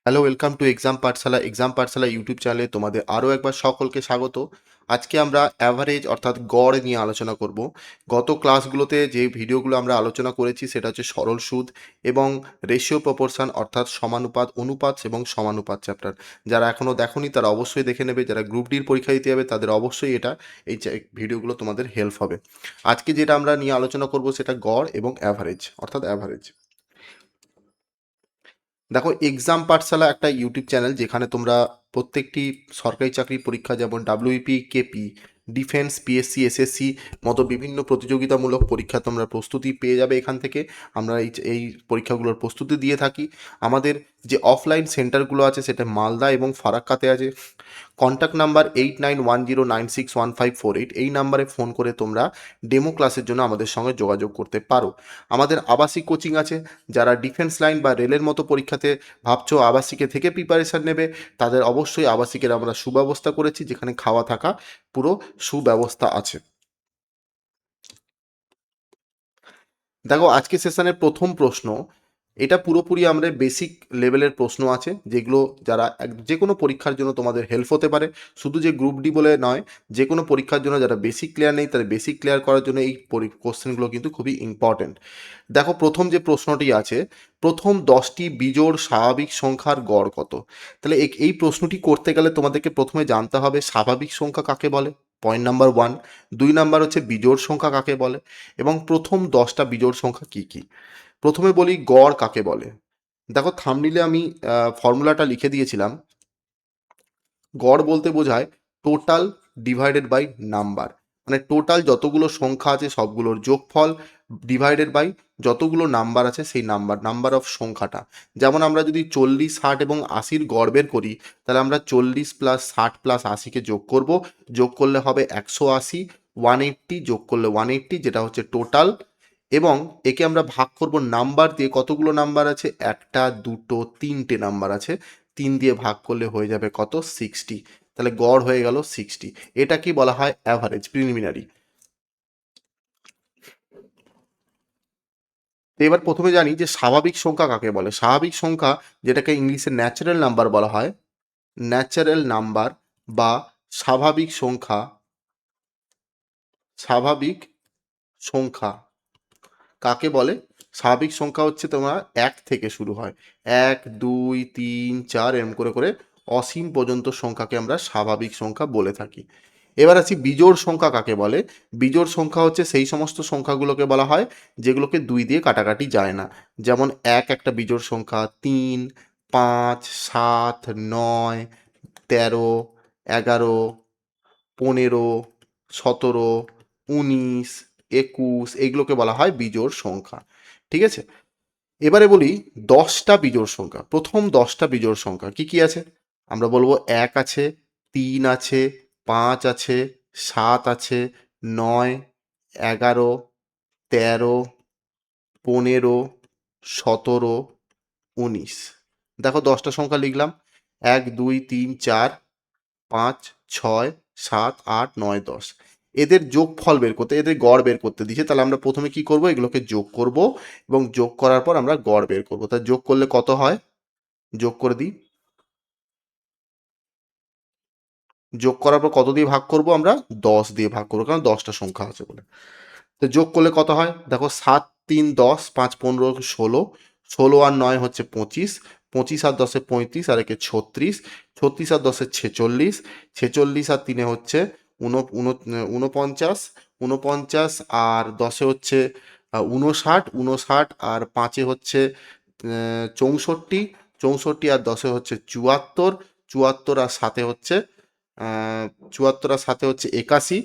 Hello, welcome to exam Pathsala YouTube চ্যানেলে তোমাদের আরও একবার সকলকে স্বাগত। আজকে আমরা অ্যাভারেজ অর্থাৎ গড় নিয়ে আলোচনা করব। গত ক্লাসগুলোতে যে ভিডিওগুলো আমরা আলোচনা করেছি সেটা হচ্ছে সরল সুদ এবং রেশিও প্রপোর্শন অর্থাৎ সমানুপাত, অনুপাত এবং সমানুপাত চ্যাপ্টার। যারা এখনও দেখোনি তারা অবশ্যই দেখে নেবে, যারা গ্রুপ ডির পরীক্ষা দিতে যাবে তাদের অবশ্যই এই ভিডিওগুলো তোমাদের হেল্প হবে। আজকে যেটা আমরা নিয়ে আলোচনা করব সেটা গড় এবং অ্যাভারেজ অর্থাৎ অ্যাভারেজ। দেখো, এক্সাম পাঠশালা একটা ইউটিউব চ্যানেল যেখানে তোমরা প্রত্যেকটি সরকারি চাকরির পরীক্ষা যেমন WP, KP, defence, PSC, SSC মতো বিভিন্ন প্রতিযোগিতামূলক পরীক্ষা তোমরা প্রস্তুতি পেয়ে যাবে এখান থেকে। আমরা এই পরীক্ষাগুলোর প্রস্তুতি দিয়ে থাকি। আমাদের যে অফলাইন সেন্টারগুলো আছে সেটা মালদা এবং ফারাক্কাতে আছে। কন্ট্যাক্ট নাম্বার 8910961548, এই নাম্বারে ফোন করে তোমরা ডেমো ক্লাসের জন্য আমাদের সঙ্গে যোগাযোগ করতে পারো। আমাদের আবাসিক কোচিং আছে। যারা ডিফেন্স লাইন বা রেলের মতো পরীক্ষাতে ভাবছো আবাসিকে থেকে প্রিপারেশান নেবে, তাদের অবশ্যই আবাসিকের আমরা সুব্যবস্থা করেছি, যেখানে খাওয়া থাকা পুরো সুব্যবস্থা আছে। দেখো, আজকে সেশনের প্রথম প্রশ্ন, এটা পুরোপুরি আমরা বেসিক লেভেলের প্রশ্ন আছে যেগুলো যারা যে কোনো পরীক্ষার জন্য তোমাদের হেল্প হতে পারে। শুধু যে গ্রুপ ডি বলে নয়, যে কোনো পরীক্ষার জন্য যারা বেসিক ক্লিয়ার নেই তাদের বেসিক ক্লিয়ার করার জন্য এই কোশ্চেনগুলো কিন্তু খুবই ইম্পর্টেন্ট। দেখো, প্রথম যে প্রশ্নটি আছে, প্রথম 10টি বিজোড় স্বাভাবিক সংখ্যার গড় কত? তাহলে এই প্রশ্নটি করতে গেলে তোমাদেরকে প্রথমে জানতে হবে স্বাভাবিক সংখ্যা কাকে বলে, পয়েন্ট নাম্বার 1। 2 নাম্বার হচ্ছে বিজোড় সংখ্যা কাকে বলে এবং প্রথম 10টা বিজোড় সংখ্যা কী কী। প্রথমে বলি গড় কাকে বলে। দেখো, থাম্বনেইলে আমি ফর্মুলাটা লিখে দিয়েছিলাম। গড় বলতে বোঝায় টোটাল ডিভাইডেড বাই নাম্বার, মানে টোটাল যতগুলো সংখ্যা আছে সবগুলোর যোগফল ডিভাইডেড বাই যতগুলো নাম্বার আছে সেই নাম্বার অফ সংখ্যাটা। যেমন আমরা যদি 40, 60 এবং 80-র গড় বের করি, তাহলে আমরা 40 প্লাস 60 প্লাস 80-কে যোগ করব। যোগ করলে হবে 180, 180 যোগ করলে 180, যেটা হচ্ছে টোটাল। এবং একে আমরা ভাগ করব নাম্বার দিয়ে। কতগুলো নাম্বার আছে? একটা, দুটো, তিনটে নাম্বার আছে। 3 দিয়ে ভাগ করলে হয়ে যাবে কত? 60। তাহলে গড় হয়ে গেল 60। এটা কি বলা হয়? Average, preliminary. তো এবার প্রথমে জানি যে স্বাভাবিক সংখ্যা কাকে বলে। স্বাভাবিক সংখ্যা, যেটাকে ইংলিশে ন্যাচারাল নাম্বার বলা হয়, ন্যাচারাল নাম্বার বা স্বাভাবিক সংখ্যা, স্বাভাবিক সংখ্যা কাকে বলে? স্বাভাবিক সংখ্যা হচ্ছে তোমার 1 থেকে শুরু হয়। 1, 2, 3, 4 এরম করে করে অসীম পর্যন্ত সংখ্যাকে আমরা স্বাভাবিক সংখ্যা বলে থাকি। এবার আছি বিজোড় সংখ্যা কাকে বলে। বিজোড় সংখ্যা হচ্ছে সেই সমস্ত সংখ্যাগুলোকে বলা হয় যেগুলোকে 2 দিয়ে কাটাকাটি যায় না। যেমন 1 একটা বিজোড় সংখ্যা, 3, 5, 7, 9, 13, 11, 15, 17, 19, 21, এইগুলোকে বলা হয় বিজোড় সংখ্যা। ঠিক আছে? এবারে বলি 10টা বিজোড় সংখ্যা। প্রথম 10টা বিজোড় সংখ্যা কি কি আছে? আমরা বলবো 1 আছে, 3 আছে, 5 আছে, 7 আছে, 9, 11, 13, 15, 17, 19। দেখো, 10টা সংখ্যা লিখলাম। 1, 2, 3, 4, 5, 6, 7, 8, 9, 10। এদের যোগফল বের করতে, এদের গড় বের করতে দিয়েছে। তাহলে আমরা প্রথমে কি করব? এগুলোকে যোগ করব এবং যোগ করার পর আমরা গড় বের করব। তা যোগ করলে কত হয়? যোগ করে দিই। যোগ করার পর কত দিয়ে ভাগ করব? আমরা 10 দিয়ে ভাগ করবো, কারণ 10টা সংখ্যা আছে বলে। তো যোগ করলে কত হয়? দেখো, 7, 3, 10, 5, 15, 16, 16 আর 9 হচ্ছে 25, 25 আর 10-এ 35, আর একে 36, 36 আর 10-এ 46, 46 আর 3-এ হচ্ছে 49, 49 আর 10-এ হচ্ছে 59, 59 আর 5-এ হচ্ছে 64, 64 আর 10-এ হচ্ছে 74, 74 আর 7-এ হচ্ছে 74 আর 7-এ হচ্ছে 81,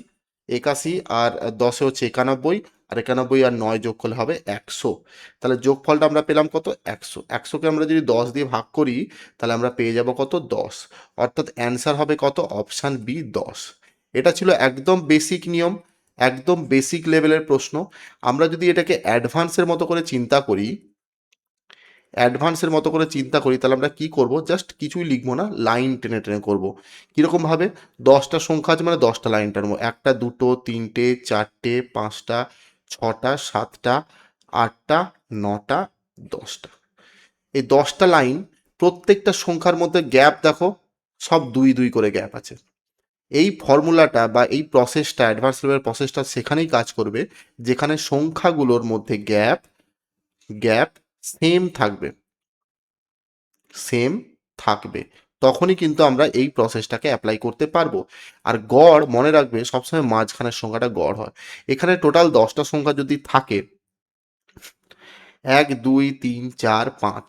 81 আর 10-এ হচ্ছে 91, আর 91 আর 9 যোগ করলে হবে 100। তাহলে যোগফলটা আমরা পেলাম কত? 100। 100কে আমরা যদি 10 দিয়ে ভাগ করি তাহলে আমরা পেয়ে যাব কত? 10। অর্থাৎ অ্যান্সার হবে কত? Option B, 10। এটা ছিল একদম বেসিক নিয়ম, একদম বেসিক লেভেলের প্রশ্ন। আমরা যদি এটাকে অ্যাডভান্সের মতো করে চিন্তা করি, তাহলে আমরা কি করব? জাস্ট কিছুই লিখবো না, লাইন টেনে টেনে করব। কীরকমভাবে? 10টা সংখ্যা আছে মানে 10টা লাইন টানবো। একটা, দুটো, তিনটে, চারটে, 5টা, 6টা, 7টা, 8টা, 9টা, 10টা। এই 10টা লাইন প্রত্যেকটা সংখ্যার মধ্যে গ্যাপ দেখো, সব 2 2 করে গ্যাপ আছে। এই ফর্মুলাটা বা এই প্রসেসটা, অ্যাডভান্স লেভেল প্রসেসটা সেখানেই কাজ করবে যেখানে সংখ্যাগুলোর মধ্যে গ্যাপ গ্যাপ সেম থাকবে, সেম থাকবে, তখনই কিন্তু আমরা এই প্রসেসটাকে অ্যাপ্লাই করতে পারবো। আর গড় মনে রাখবে সবসময় মাঝখানের সংখ্যাটা গড় হয়। এখানে টোটাল 10টা সংখ্যা যদি থাকে, 1 2 3 4 5,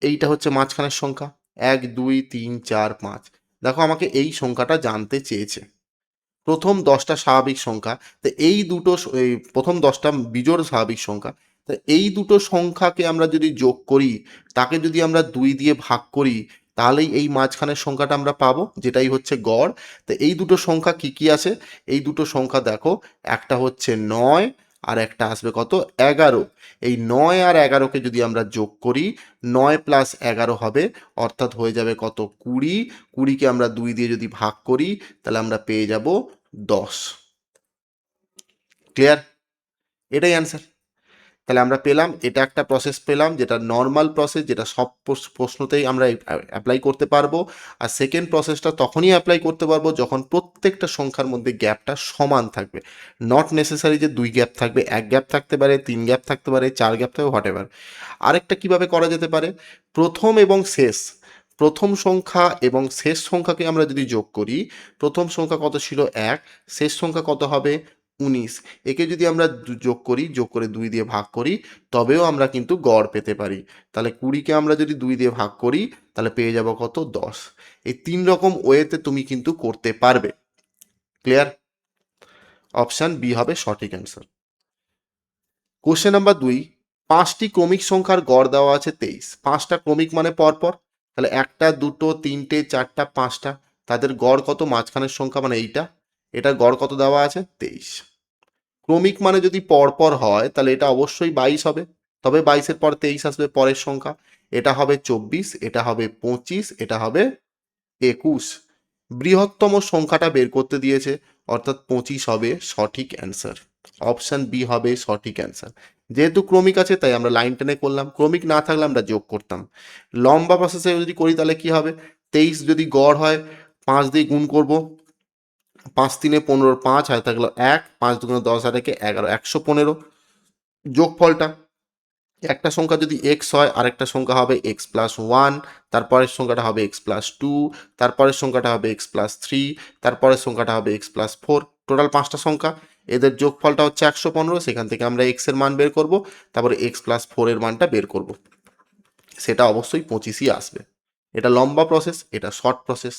এইটা হচ্ছে মাঝখানের সংখ্যা, 1 2 3 4 5। দেখো আমাকে এই সংখ্যাটা জানতে চেয়েছে, প্রথম 10টা স্বাভাবিক সংখ্যা, তো এই দুটো এই প্রথম 10টা বিজোড় স্বাভাবিক সংখ্যা, তো এই দুটো সংখ্যাকে আমরা যদি যোগ করি, তাকে যদি আমরা 2 দিয়ে ভাগ করি, তাহলেই এই মাঝখানের সংখ্যাটা আমরা পাবো, যেটাই হচ্ছে গড়। তো এই দুটো সংখ্যা কি কি আছে, এই দুটো সংখ্যা দেখো, একটা হচ্ছে 9 আর একটা আসবে কত, 11। এই 9 আর 11কে যদি আমরা যোগ করি, 9 প্লাস 11 হবে, অর্থাৎ হয়ে যাবে কত, 20। 20কে আমরা 2 দিয়ে যদি ভাগ করি, তাহলে আমরা পেয়ে যাব 10। ক্লিয়ার? এটাই অ্যান্সার। তাহলে আমরা পেলাম, এটা একটা প্রসেস পেলাম যেটা নর্মাল প্রসেস, যেটা সব প্রশ্নতেই আমরা অ্যাপ্লাই করতে পারবো। আর সেকেন্ড প্রসেসটা তখনই অ্যাপ্লাই করতে পারবো যখন প্রত্যেকটা সংখ্যার মধ্যে গ্যাপটা সমান থাকবে। নট নেসেসারি যে 2 গ্যাপ থাকবে, 1 গ্যাপ থাকতে পারে, 3 গ্যাপ থাকতে পারে, 4 গ্যাপ থাকবে, হোয়াট এভার। আরেকটা কিভাবে করা যেতে পারে, প্রথম এবং শেষ, প্রথম সংখ্যা এবং শেষ সংখ্যাকে আমরা যদি যোগ করি, প্রথম সংখ্যা কত ছিল 1, শেষ সংখ্যা কত হবে 19। একে যদি আমরা যোগ করি, যোগ করে 2 দিয়ে ভাগ করি, তবেও আমরা কিন্তু গড় পেতে পারি। তাহলে 20কে আমরা যদি 2 দিয়ে ভাগ করি, তাহলে পেয়ে যাব কত, 10। এই 3 রকম ওয়েতে তুমি কিন্তু করতে পারবে। ক্লিয়ার? অপশান বি হবে সঠিক অ্যান্সার। কোশ্চেন নাম্বার 2, 5টি ক্রমিক সংখ্যার গড় দেওয়া আছে 23। 5টা ক্রমিক মানে পরপর, তাহলে 1টা 2টো 3টে 4টা 5টা, তাদের গড় কত, মাঝখানের সংখ্যা মানে এইটা, এটার গড় কত দেওয়া আছে 23। ক্রমিক মানে যদি পরপর হয় তাহলে এটা অবশ্যই 22 হবে, তবে 22-এর পর 23 আসবে পরের সংখ্যা, এটা হবে 24, এটা হবে 25, এটা হবে 21। বৃহত্তম সংখ্যাটা বের করতে দিয়েছে, অর্থাৎ 25 হবে সঠিক অ্যান্সার। অপশান বি হবে সঠিক অ্যান্সার। যেহেতু ক্রমিক আছে তাই আমরা লাইন টেনে করলাম, ক্রমিক না থাকলে আমরা যোগ করতাম। লম্বা প্রসেসে যদি করি তাহলে কি হবে, 23 যদি গড় হয়, 5 দিয়ে গুণ করব, 5 3 15, 5 হাতে থাকলো 1, 5 2 10 আর 1 11, 115। যোগফলটা, একটা সংখ্যা যদি এক্স হয়, আরেকটা সংখ্যা হবে এক্স প্লাস 1, তারপরের সংখ্যাটা হবে এক্স প্লাস 2, তারপরের সংখ্যাটা হবে এক্স প্লাস 3, তারপরের সংখ্যাটা হবে এক্স প্লাস 4। টোটাল 5টা সংখ্যা, এদের যোগফলটা হচ্ছে 115। সেখান থেকে আমরা এক্স এর মান বের করব, তারপরে এক্স প্লাস 4 এর মানটা বের করব, সেটা অবশ্যই 25ই আসবে। এটা লম্বা প্রসেস, এটা শর্ট প্রসেস।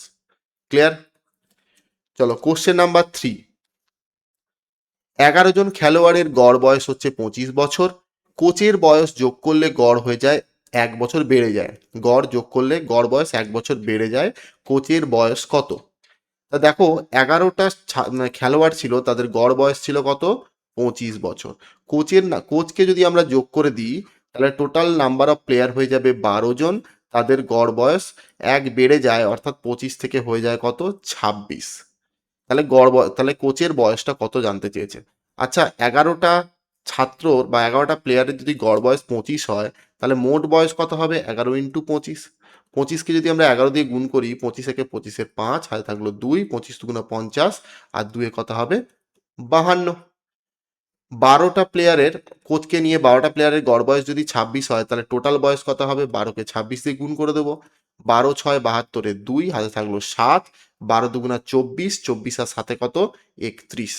ক্লিয়ার? চলো কোশ্চেন নাম্বার 3, 11 জন খেলোয়াড়ের গড় বয়স হচ্ছে 25 বছর, কোচের বয়স যোগ করলে গড় হয়ে যায় 1 বছর বেড়ে যায়, গড় যোগ করলে গড় বয়স 1 বছর বেড়ে যায়, কোচের বয়স কত? তা দেখো 11টা খেলোয়াড় ছিল, তাদের গড় বয়স ছিল কত, 25 বছর। কোচের না, কোচকে যদি আমরা যোগ করে দিই, তাহলে টোটাল নাম্বার অফ প্লেয়ার হয়ে যাবে 12 জন, তাদের গড় বয়স 1 বেড়ে যায়, অর্থাৎ 25 থেকে হয়ে যায় কত, 26। তাহলে তাহলে কোচের বয়সটা কত জানতে চেয়েছে। আচ্ছা, 11টা ছাত্রর বা 11টা প্লেয়ারের যদি গড় বয়স 25 হয়, তাহলে মোট বয়স কত হবে, 11 ইন্টু 25। 25কে যদি আমরা 11 দিয়ে গুণ করি, 25 একে 25-এর 5, হাতে থাকলো 2, 25 দুগুণা 50, আর 2 কত হবে, 52। 12টা প্লেয়ারের, কোচকে নিয়ে 12টা প্লেয়ারের গড় বয়স যদি 26 হয়, তাহলে টোটাল বয়স কত হবে, 12কে 26 দিয়ে গুণ করে দেবো, 12 6 72-এর 2, হাতে থাকলো 7, 12 দুগুণা 24, 24 আর 7 কত, 31,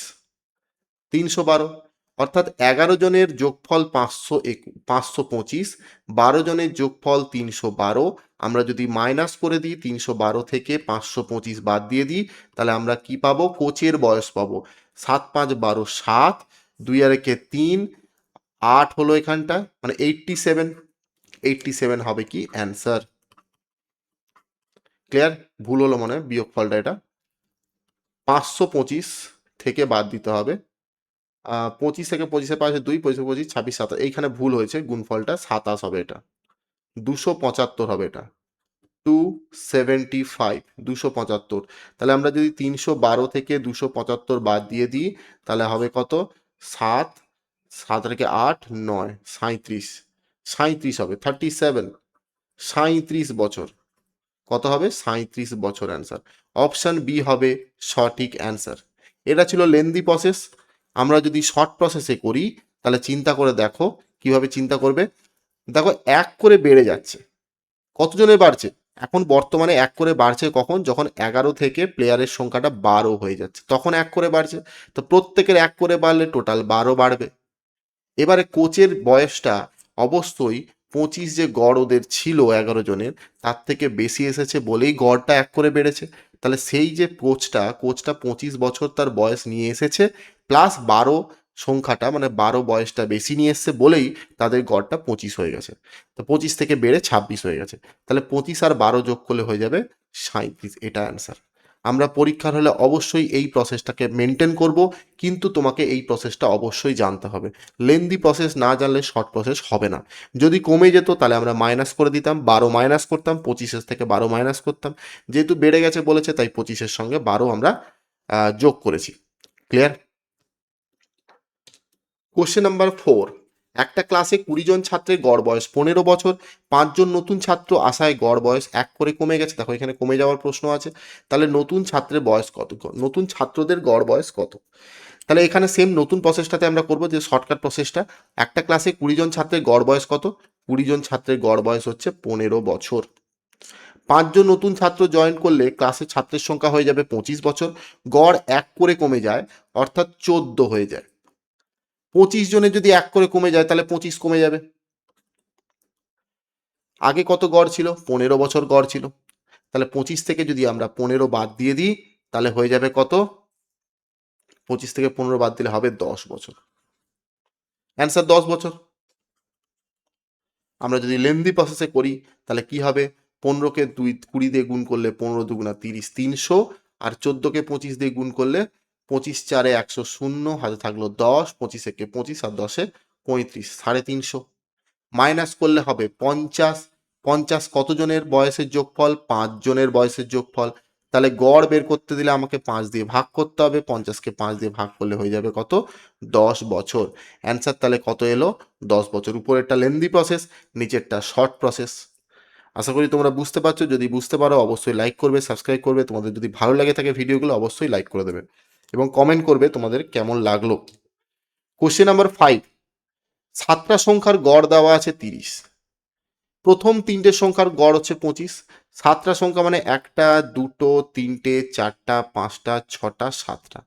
312। অর্থাৎ 11 জনের যোগফল 525, 12 জনের যোগফল 312। আমরা যদি মাইনাস করে দিই, 312 থেকে 525 বাদ দিয়ে দিই, তাহলে আমরা কি পাবো, কোচের বয়স পাবো। 7 5 12, 7, 2 আর 1 3, 8 হলো এখানটা, মানে 87। 87 হবে কি অ্যান্সার। ক্লিয়ার? ভুল হলো মনে হয় বিয়োগফলটা, এটা 525 থেকে বাদ দিতে হবে। 25 থেকে 25-এর পাশে 2, 25 25, 26 27, এইখানে ভুল হয়েছে, গুণফলটা 27 হবে, এটা 275 হবে, এটা 275, 275। তাহলে আমরা যদি 312 থেকে 275 বাদ দিয়ে দিই, তাহলে হবে কত, 7, 7 থেকে 8 9, 37, 37 হবে, 37। 37 বছর। কত হবে? 37 বছর অ্যান্সার। অপশান বি হবে সঠিক অ্যান্সার। এটা ছিল লেন্দি প্রসেস। আমরা যদি শর্ট প্রসেসে করি তাহলে চিন্তা করে দেখো কিভাবে চিন্তা করবে। দেখো এক করে বেড়ে যাচ্ছে, কতজনে বাড়ছে? এখন বর্তমানে এক করে বাড়ছে কখন? যখন 11 থেকে প্লেয়ারের সংখ্যাটা 12 হয়ে যাচ্ছে, তখন এক করে বাড়ছে। তো প্রত্যেকের এক করে বাড়লে টোটাল 12 বাড়বে। এবারে কোচের বয়সটা অবশ্যই 25 যে গড় ওদের ছিল 11 জনের, তার থেকে বেশি এসেছে বলেই গড়টা এক করে বেড়েছে। তাহলে সেই যে কোচটা 25 বছর তার বয়স নিয়ে এসেছে, প্লাস 12 সংখ্যাটা মানে 12 বয়সটা বেশি নিয়ে এসছে বলেই তাদের গড়টা 25 হয়ে গেছে। তো 25 থেকে বেড়ে 26 হয়ে গেছে। তাহলে 25 আর 12 যোগ করলে হয়ে যাবে 37। এটা অ্যান্সার। আমরা পরীক্ষার হলে অবশ্যই এই প্রসেসটাকে মেনটেন করব, কিন্তু তোমাকে এই প্রসেসটা অবশ্যই জানতে হবে। লেন্দি প্রসেস না জানলে শর্ট প্রসেস হবে না। যদি কমে যেত তাহলে আমরা মাইনাস করে দিতাম, 12 মাইনাস করতাম, 25 থেকে 12 মাইনাস করতাম। যেহেতু বেড়ে গেছে বলেছে তাই 25 সঙ্গে 12 আমরা যোগ করেছি। ক্লিয়ার? Question number 4। একটা ক্লাসে 20 জন ছাত্রের গড় বয়স 15 বছর, 5 জন নতুন ছাত্র আসায় গড় বয়স 1 করে কমে গেছে। দেখো এখানে কমে যাওয়ার প্রশ্ন আছে। তাহলে নতুন ছাত্রের বয়স কত? নতুন ছাত্রদের গড় বয়স কত? তাহলে এখানে সেম নতুন প্রসেসটাতে আমরা করবো, যে শর্টকাট প্রসেসটা। একটা ক্লাসে 20 জন ছাত্রের গড় বয়স কত? 20 জন ছাত্রের গড় বয়স হচ্ছে 15 বছর। 5 জন নতুন ছাত্র জয়েন করলে ক্লাসের ছাত্রের সংখ্যা হয়ে যাবে 25 বছর। গড় 1 করে কমে যায়, অর্থাৎ 14 হয়ে যায়। 25 জনের যদি 1 করে কমে যায় তাহলে 25 কমে যাবে। আগে কত গড় ছিল? 15 বছর গড় ছিল। তাহলে 25 থেকে যদি আমরা 15 বাদ দিয়ে দিই তাহলে হয়ে যাবে কত? 25 থেকে 15 বাদ দিলে হবে 10 বছর। অ্যান্সার 10 বছর। আমরা যদি লেন্দি প্রসেসে করি তাহলে কি হবে? 15কে 20 দিয়ে গুণ করলে 15 দুগুণা 30, 300। আর 14কে 25 দিয়ে গুণ করলে 25 4 100, শূন্য হাতে থাকলো 10, 25 একে 25 আর 10 35, 350। মাইনাস করলে হবে 50। 50 কতজনের বয়সের যোগফল? 5 জনের বয়সের যোগফল। তাহলে গড় বের করতে দিলে আমাকে 5 দিয়ে ভাগ করতে হবে। 50কে 5 দিয়ে ভাগ করলে হয়ে যাবে কত? 10 বছর। অ্যান্সার তাহলে কত এলো? 10 বছর। উপরেরটা লেন্দি প্রসেস, নিচেরটা শর্ট প্রসেস। আশা করি তোমরা বুঝতে পারছো। যদি বুঝতে পারো অবশ্যই লাইক করবে, সাবস্ক্রাইব করবে। তোমাদের যদি ভালো লাগে থাকে ভিডিওগুলো অবশ্যই লাইক করে দেবে এবং কমেন্ট করবে তোমাদের কেমন লাগলো। Question number 5। সাতটা সংখ্যার গড় দেওয়া আছে 30। প্রথম তিনটে সংখ্যার গড় হচ্ছে 25। সাতটা সংখ্যা মানে 1টা 2টো 3টে 4টা 5টা 6টা 7টা।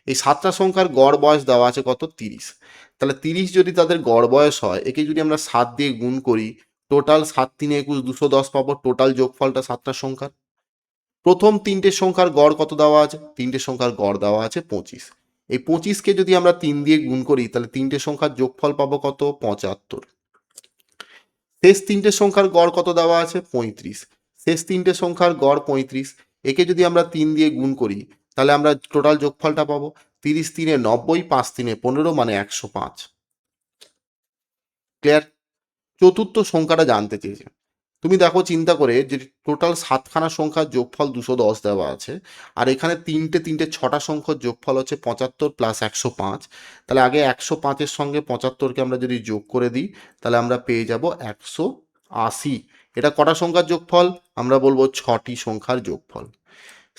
এই সাতটা সংখ্যার গড় বয়স দেওয়া আছে কত? 30। তাহলে 30 যদি তাদের গড় বয়স হয়, একে যদি আমরা 7 দিয়ে গুণ করি, টোটাল 7 3 21 210 পাবো। টোটাল যোগফলটা সাতটা সংখ্যার। প্রথম তিনটে সংখ্যার গড় কত দেওয়া আছে? তিনটে সংখ্যার গড় দেওয়া আছে 25। এই 25কে যদি আমরা 3 দিয়ে গুণ করি তাহলে তিনটে সংখ্যার যোগফল পাবো কত? 75। শেষ তিনটে সংখ্যার গড় কত দেওয়া আছে? 35। শেষ তিনটে সংখ্যার গড় 35। একে যদি আমরা 3 দিয়ে গুণ করি তাহলে আমরা টোটাল যোগফলটা পাবো 30 3 90, 5 3 15 মানে 105। ক্লিয়ার? চতুর্থ সংখ্যাটা জানতে চেয়েছে। তুমি দেখো চিন্তা করে যে টোটাল 7খানা সংখ্যার যোগফল 210 দেওয়া আছে, আর এখানে তিনটে 6টা সংখ্যার যোগফল হচ্ছে 75 প্লাস 105। তাহলে আগে 105-এর সঙ্গে 75কে আমরা যদি যোগ করে দিই তাহলে আমরা পেয়ে যাব 180। এটা কটা সংখ্যার যোগফল? আমরা বলবো 6টি সংখ্যার যোগফল।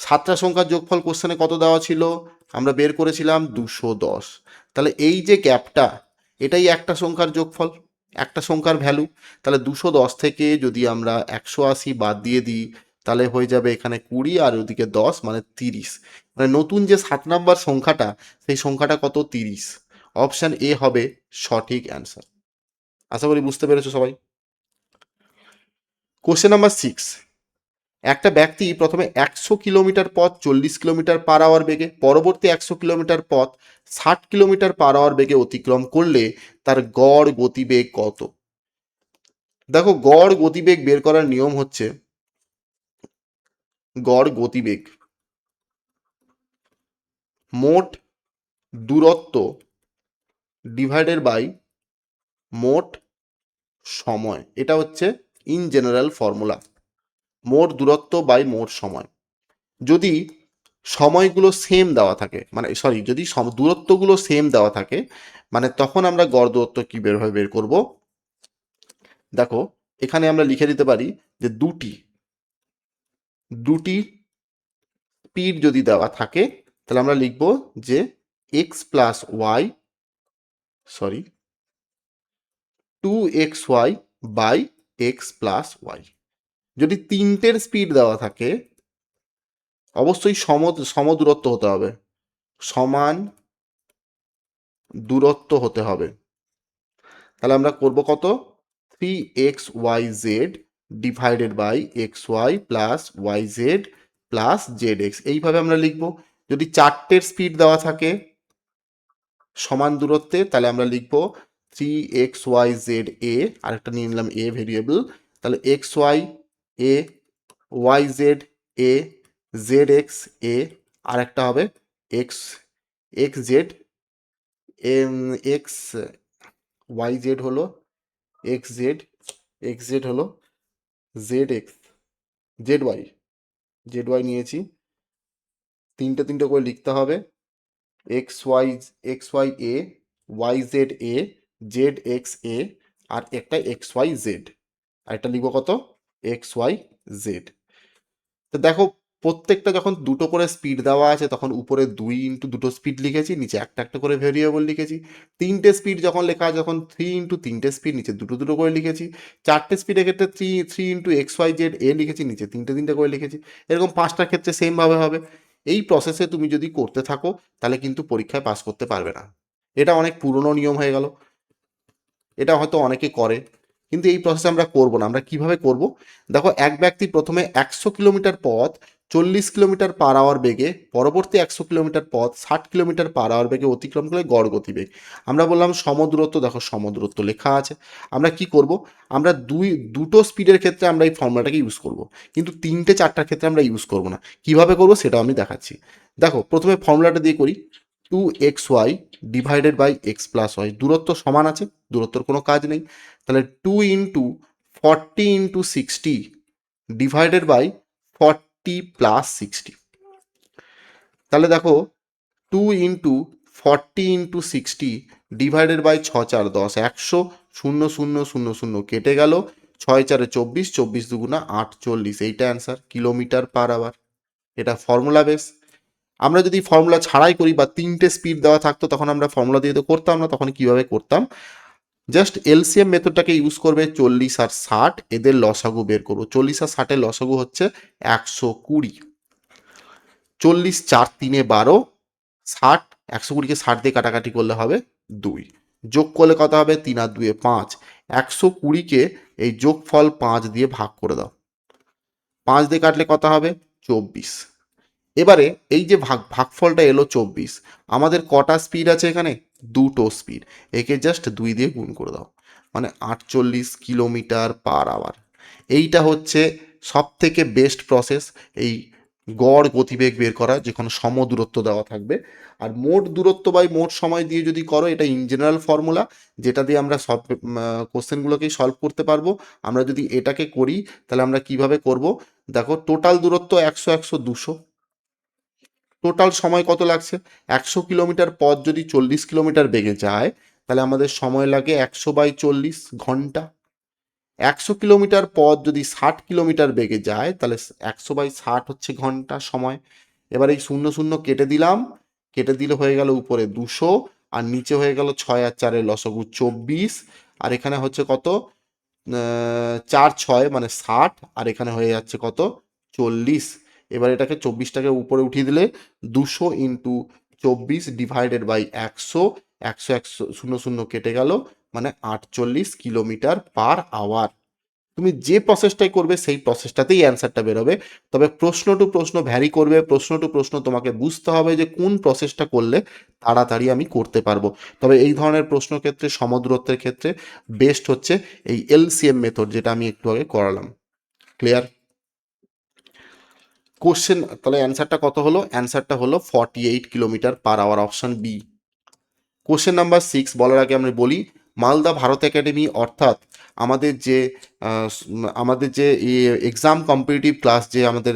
7টা সংখ্যার যোগফল কোশ্চেনে কত দেওয়া ছিল? আমরা বের করেছিলাম 210। তাহলে এই যে গ্যাপটা, এটাই একটা সংখ্যার যোগফল, একটা সংখ্যার ভ্যালু। তাহলে 210 থেকে যদি আমরা 180 বাদ দিয়ে দিই তাহলে হয়ে যাবে এখানে 20 আর ওদিকে 10 মানে 30। মানে নতুন যে 7 নাম্বার সংখ্যাটা, সেই সংখ্যাটা কত? 30। অপশান এ হবে সঠিক অ্যান্সার। আশা করি বুঝতে পেরেছো সবাই। Question number 6। একটা ব্যক্তি প্রথমে 100 কিলোমিটার পথ 40 কিলোমিটার/আওয়ার বেগে, পরবর্তী 100 কিলোমিটার পথ 60 কিলোমিটার/আওয়ার বেগে অতিক্রম করলে তার গড় গতিবেগ কত? দেখো গড় গতিবেগ বের করার নিয়ম হচ্ছে, গড় গতিবেগ মোট দূরত্ব ডিভাইডেড বাই মোট সময়। এটা হচ্ছে ইন জেনারেল ফর্মুলা, মোট দূরত্ব বাই মোট সময়। যদি সময়গুলো সেম দেওয়া থাকে, মানে সরি, যদি দূরত্বগুলো সেম দেওয়া থাকে, মানে তখন আমরা গড় দূরত্ব কি বের করব। দেখো এখানে আমরা লিখে দিতে পারি যে দুটি স্পিড যদি দেওয়া থাকে তাহলে আমরা লিখব যে x plus y, sorry, 2xy by x plus y. যদি তিনটের স্পিড দেওয়া থাকে অবশ্যই সম দূরত্ব হতে হবে, সমান দূরত্ব হতে হবে। তাহলে আমরা করব কত, 3xyz divided by xy plus yz plus zx, এইভাবে আমরা লিখব। যদি চারটের স্পিড দেওয়া থাকে সমান দূরত্বে তাহলে আমরা লিখব 3xyz a, আরেকটা নিয়ে নিলাম a ভেরিয়েবল, তাহলে xy a, yz a, zx a, আরেকটা হবে x xz x yz হলো xz, xz হলো zx, zy zy নিয়েছি, তিনটে করে লিখতে হবে, xy xy a, yz a, zx a, আর একটা xyz, আর একটা লিখবো কত, xyz। তো দেখো প্রত্যেকটা যখন দুটো করে স্পিড দেওয়া আছে তখন উপরে 2 × দুটো স্পিড লিখেছি, নিচে একটা করে ভেরিয়েবল লিখেছি। তিনটে স্পিড যখন লেখা আছে তখন 3 × তিনটে স্পিড, নিচে দুটো করে লিখেছি। চারটে স্পিডের ক্ষেত্রে 3 × xyz a লিখেছি, নিচে তিনটে করে লিখেছি। এরকম পাঁচটার ক্ষেত্রে সেমভাবে হবে। এই প্রসেসে তুমি যদি করতে থাকো তাহলে কিন্তু পরীক্ষায় পাস করতে পারবে না। এটা অনেক পুরনো নিয়ম হয়ে গেল, এটা হয়তো অনেকে করে, কিন্তু এই প্রসেস আমরা করব না। আমরা কিভাবে করব, দেখো এক ব্যক্তি প্রথমে 100 কিলোমিটার পথ 40 কিলোমিটার/আওয়ার বেগে, পরবর্তী 100 কিলোমিটার পথ 60 কিলোমিটার/আওয়ার বেগে অতিক্রম করে গড় গতিবেগ। আমরা বললাম সমদূরত্ব, দেখো সমদূরত্ব লেখা আছে। আমরা কি করব, আমরা দুটো স্পিডের ক্ষেত্রে আমরা এই ফর্মুলাটাকে ইউজ করব, কিন্তু তিনটে চারটার ক্ষেত্রে আমরা ইউজ করব না। কিভাবে করব সেটাও আমি দেখাচ্ছি। দেখো প্রথমে ফর্মুলাটা দিয়ে করি, 2xy divided by x plus y, দূরত্ব সমান আছে, দূরত্বর কোনো কাজ নেই, তাহলে 2 × 40 × 60 ডিভাইডেড বাই 40 + 60। তাহলে দেখো 2 × 40 × 60 ডিভাইডেড বাই 6 × 4 = 10, 100, 0 0 0 0 কেটে গেল, 6 × 4 = 24, 24 × 2 = 48, এইটা অ্যান্সার, কিলোমিটার/আওয়ার। এটা ফর্মুলা বেস। আমরা যদি ফর্মুলা ছাড়াই করি বা তিনটে স্পিড দেওয়া থাকতো তখন আমরা ফর্মুলা দিয়ে তো করতাম না, তখন কিভাবে করতাম, জাস্ট এলসিএম মেথডটাকে ইউজ করবে। 40 আর 60 এদের লসাগু বের করবো। 40 আর 60 লসাগু হচ্ছে 120, 40 4 3 12, 60, 120কে 60 দিয়ে কাটাকাটি করলে হবে 2, যোগ করলে কত হবে, 3 আর 2 5, 120কে এই যোগফল 5 দিয়ে ভাগ করে দাও, 5 দিয়ে কাটলে কত হবে 24। এবারে এই যে ভাগফলটা এলো 24, আমাদের কটা স্পিড আছে এখানে, দুটো স্পিড, একে জাস্ট 2 দিয়ে গুণ করে দাও, মানে 48 কিলোমিটার/আওয়ার। এইটা হচ্ছে সব থেকে বেস্ট প্রসেস এই গড় গতিবেগ বের করা, যেখানে সম দূরত্ব দেওয়া থাকবে। আর মোট দূরত্ব বাই মোট সময় দিয়ে যদি করো, এটা ইন জেনারেল ফর্মুলা, যেটা দিয়ে আমরা সব কোশ্চেনগুলোকেই সলভ করতে পারবো। আমরা যদি এটাকে করি তাহলে আমরা কিভাবে করব, দেখো টোটাল দূরত্ব 100 100 200, টোটাল সময় কত লাগছে, 100 কিলোমিটার পথ যদি 40 কিলোমিটার বেগে যায় তাহলে আমাদের সময় লাগে 100/40 ঘন্টা। 100 কিলোমিটার পথ যদি 60 কিলোমিটার বেগে যায় তাহলে 100/60 হচ্ছে ঘন্টা সময়। এবার এই 0 0 কেটে দিলাম, কেটে দিলে হয়ে গেল উপরে 200 আর নিচে হয়ে গেল 6 আর 4 লসাগু 24, আর এখানে হচ্ছে কত, 4 6 মানে 60, আর এখানে হয়ে যাচ্ছে কত 40। এবার এটাকে 24টাকে উপরে উঠিয়ে দিলে 200 × 24 ডিভাইডেড বাই 100, 100 100 0 0 কেটে গেল, মানে 48 কিলোমিটার/আওয়ার। তুমি যে প্রসেসটাই করবে সেই প্রসেসটাতেই অ্যান্সারটা বেরোবে। তবে প্রশ্ন টু প্রশ্ন ভ্যারি করবে, প্রশ্ন টু প্রশ্ন তোমাকে বুঝতে হবে যে কোন প্রসেসটা করলে তাড়াতাড়ি আমি করতে পারবো। তবে এই ধরনের প্রশ্ন ক্ষেত্রে, সমদূরত্বের ক্ষেত্রে বেস্ট হচ্ছে এই এলসিএম মেথড, যেটা আমি একটু আগে করালাম। ক্লিয়ার? কোশ্চেন তাহলে অ্যান্সারটা কত হলো, অ্যান্সারটা হলো 48 কিলোমিটার/আওয়ার, অপশন বি। কোশ্চেন নাম্বার 6 বলার আগে আমরা বলি, মালদা ভারত একাডেমি অর্থাৎ আমাদের যে এক্সাম কম্পিটিটিভ ক্লাস যে আমাদের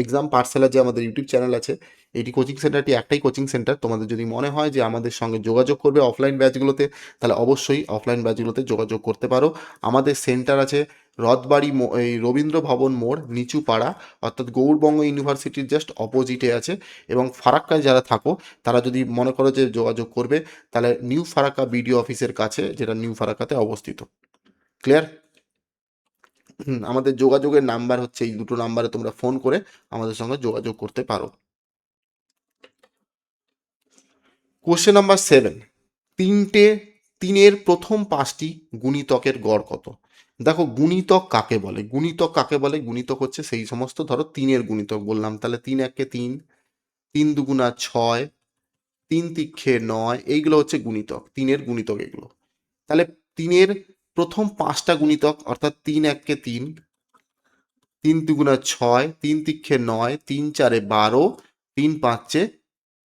এক্সাম পাঠশালা যে আমাদের ইউটিউব চ্যানেল আছে, এটি কোচিং সেন্টারটি একটাই কোচিং সেন্টার। তোমাদের যদি মনে হয় যে আমাদের সঙ্গে যোগাযোগ করবে অফলাইন ব্যাচগুলোতে, তাহলে অবশ্যই অফলাইন ব্যাচগুলোতে যোগাযোগ করতে পারো। আমাদের সেন্টার আছে রথবাড়ি এই রবীন্দ্র ভবন মোড়, নিচু পাড়া, অর্থাৎ গৌড়বঙ্গ ইউনিভার্সিটির জাস্ট অপোজিটে আছে। এবং ফারাক্কায় যারা থাকো তারা যদি মনে করো যে যোগাযোগ করবে, তাহলে নিউ ফারাক্কা বিডিও অফিসের কাছে, যেটা নিউ ফারাক্কাতে অবস্থিত। ক্লিয়ার? আমাদের যোগাযোগের নাম্বার হচ্ছে এই দুটো নাম্বারে তোমরা ফোন করে আমাদের সঙ্গে যোগাযোগ করতে পারো। কোশ্চেন নাম্বার 7, তিনের প্রথম 5টি গুণিতকের গড় কত? দেখো গুণিতক কাকে বলে, গুণিতক হচ্ছে সেই সমস্ত, ধরো তিনের গুণিতক বললাম, তাহলে 3 একে 3, 3 দুগুণা 6, 3 তিক্ষে 9, এইগুলো হচ্ছে গুণিতক, তিনের গুণিতক এগুলো। তাহলে তিনের প্রথম 5টা গুণিতক, অর্থাৎ 3 একে 3, 3 দুগুণা 6, 3 তিক্ষে 9, 3 চারে 12, 3 পাঁচে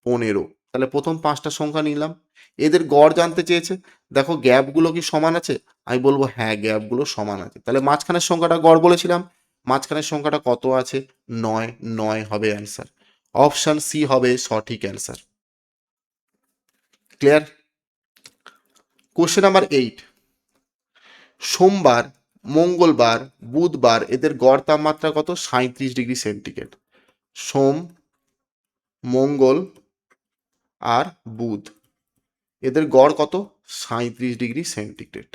15। তাহলে প্রথম 5টা সংখ্যা নিলাম, এদের গড় জানতে চেয়েছে। দেখো গ্যাপগুলো কি সমান আছে? আমি বলবো হ্যাঁ, গ্যাপগুলো সমান আছে। তাহলে মাঝখানের সংখ্যাটা গড় বলেছিলাম, মাঝখানের সংখ্যাটা কত আছে? 9, 9 হবে অ্যান্সার। অপশান সি হবে সঠিক অ্যান্সার। ক্লিয়ার? কোশ্চেন নাম্বার 8, সোমবার, মঙ্গলবার, বুধবার এদের গড় তাপমাত্রা কত? 37 ডিগ্রি সেন্টিগ্রেড। সোম, মঙ্গল আর বুধ এদের গড় কত? 37 ডিগ্রি সেন্টিগ্রেড।